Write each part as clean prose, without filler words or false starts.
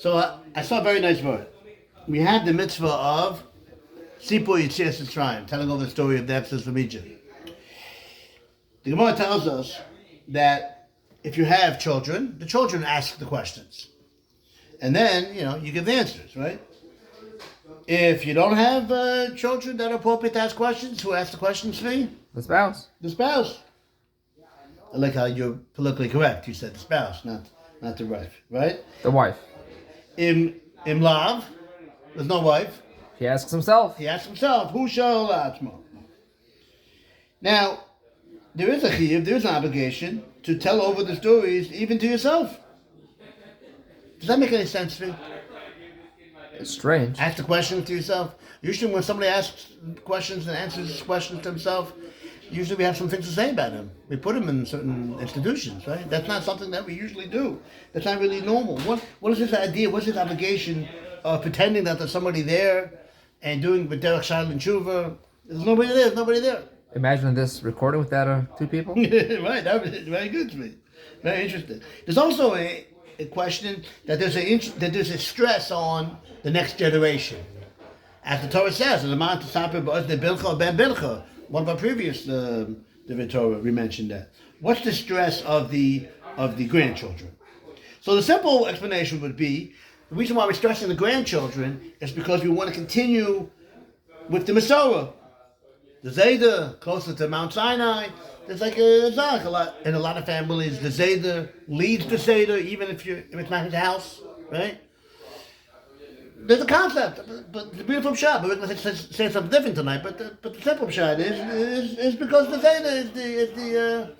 So I saw a very nice word. We had the mitzvah of Sipur Yitzias Mitzrayim, telling over the story of the Exodus from Egypt. The Gemara tells us that if you have children, the children ask the questions. And then, you give the answers, right? If you don't have children that are appropriate to ask questions, who asks the questions for you? The spouse. The spouse. I like how you're politically correct. You said the spouse, not the wife, right? The wife. In Lav, there's no wife. He asks himself. He asks himself, who shall atzmo? Now, there is a chiyuv, there is an obligation to tell over the stories even to yourself. Does that make any sense to you? It's strange. Ask the questions to yourself. Usually when somebody asks questions and answers questions to himself, usually we have some things to say about him. We put him in certain institutions, right? That's not something that we usually do. That's not really normal. What is this idea? What's this obligation of pretending that there's somebody there and doing b'derech shayla and tshuva? There's nobody there. There's nobody there. Imagine this recording without two people. Right. That was very good to me. Very interesting. There's also a question that there's a stress on the next generation. As the Torah says, one of our previous the Torah, we mentioned that. What's the stress of the grandchildren? So the simple explanation would be, the reason why we're stressing the grandchildren is because we want to continue with the Masorah. The Zayda, closer to Mount Sinai, there's like a lot. In a lot of families, the Zayda leads the Seder, even if it's not his house, right? There's a concept, but the beautiful shot. But we're going to say something different tonight. But the simple shot is because the Zayda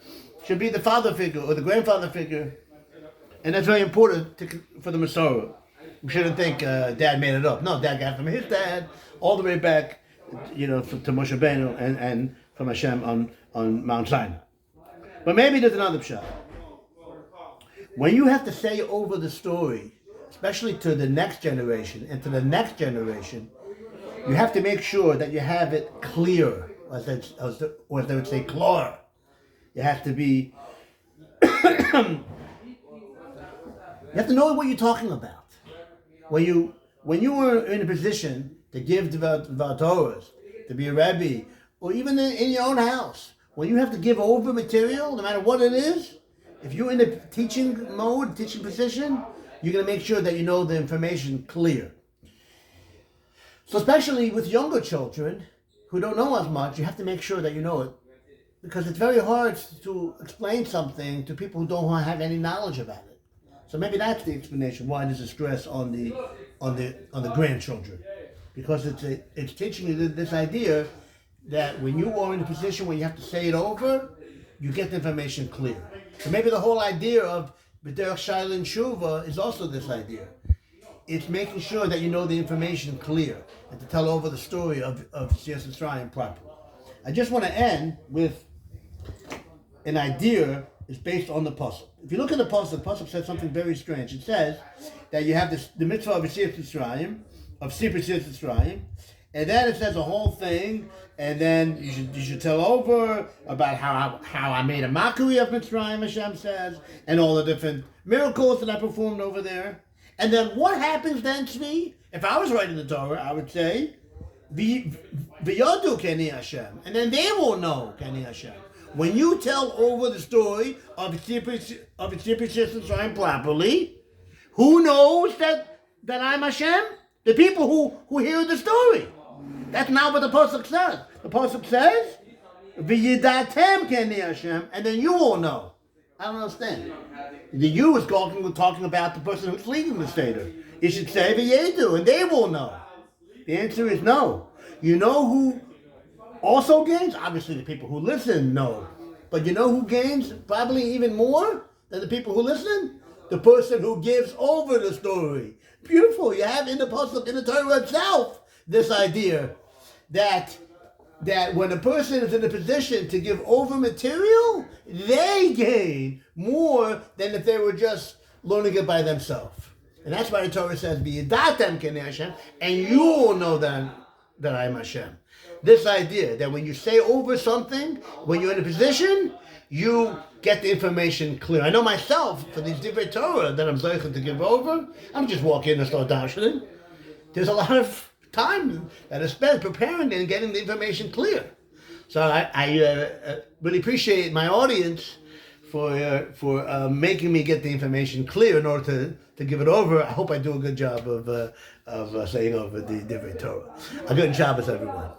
should be the father figure or the grandfather figure, and that's very important for the Masorah. We shouldn't think Dad made it up. No, Dad got it from his dad all the way back, to Moshe Rabbeinu and from Hashem on Mount Sinai. But maybe there's another pshat. When you have to say over the story, especially to the next generation and to the next generation, you have to make sure that you have it clear, or as they would say, clear. You have to be, you have to know what you're talking about. When you were in a position to give the Torahs, to be a Rebbe, or even in your own house, when you have to give over material, no matter what it is, if you're in a teaching mode, teaching position, you're going to make sure that you know the information clear. So especially with younger children who don't know as much, you have to make sure that you know it, because it's very hard to explain something to people who don't have any knowledge about it. So maybe that's the explanation why there's a stress on the grandchildren, because it's teaching you this idea that when you are in a position where you have to say it over, you get the information clear. So maybe the whole idea of b'derech shayla and tshuva is also this idea. It's making sure that you know the information clear and to tell over the story of Yitzias Mitzrayim properly. I just want to end with an idea is based on the pasuk. If you look at the pasuk says something very strange. It says that you have the mitzvah of Yitzias Mitzrayim, of Sipur Yitzias Mitzrayim, and then it says a whole thing, and then you should tell over about how I made a mockery of Mitzrayim, Hashem says, and all the different miracles that I performed over there. And then what happens then, Tzvi? If I was writing the Torah, I would say, V'yodu Keni Hashem, and then they will know Keni Hashem. When you tell over the story of Yitzias Mitzrayim properly, who knows that I'm Hashem? The people who hear the story. That's not what the pasuk says. The pasuk says, "V'yidatem keni Hashem," and then you will know. I don't understand. The you is talking about the person who's leading the Seder. You should say v'yedu, and they will know. The answer is no. You know who also gains? Obviously, the people who listen know. But you know who gains probably even more than the people who listen? The person who gives over the story. Beautiful. You have in the pasuk, in the Torah itself, this idea that when a person is in a position to give over material, they gain more than if they were just learning it by themselves. And that's why the Torah says, "V'yidatem k'nei Hashem," and you will know that I am Hashem. This idea that when you say over something, when you're in a position, you get the information clear. I know myself, for these Divrei Torah that I'm zeichen to give over, I'm just walk in and start darshaning. There's a lot of time that is spent preparing and getting the information clear. So I really appreciate my audience for making me get the information clear in order to give it over. I hope I do a good job of saying over the Divrei Torah. A good Shabbos, everyone.